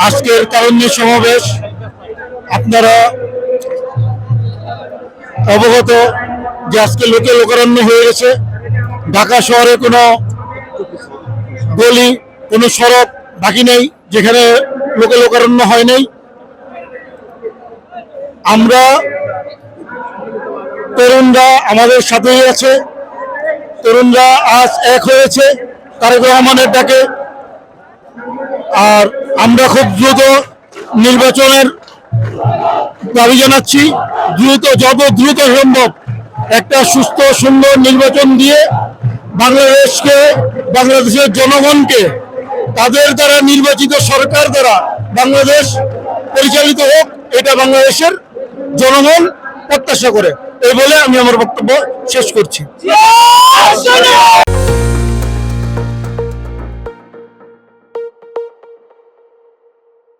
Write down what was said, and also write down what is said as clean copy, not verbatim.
আজকের তারুণ্য সমাবেশ আপনারা অবগত যে আজকে লোকে লোকারণ্য হয়ে গেছে। ঢাকা শহরে কোনো গলি, কোনো সড়ক বাকি নেই যেখানে লোকে লোকারণ্য হয় নাই। আমরা তরুণরা আমাদের সাথেই আছে। তরুণরা আজ এক হয়েছে তারেক রহমানের ডাকে। আর আমরা খুব দ্রুত নির্বাচনের দাবি জানাচ্ছি। যত দ্রুত সম্ভব একটা সুস্থ সুন্দর নির্বাচন দিয়ে বাংলাদেশের জনগণকে তাদের দ্বারা নির্বাচিত সরকার দ্বারা বাংলাদেশ পরিচালিত হোক, এটা বাংলাদেশের জনগণ প্রত্যাশা করে। এই বলে আমি আমার বক্তব্য শেষ করছি।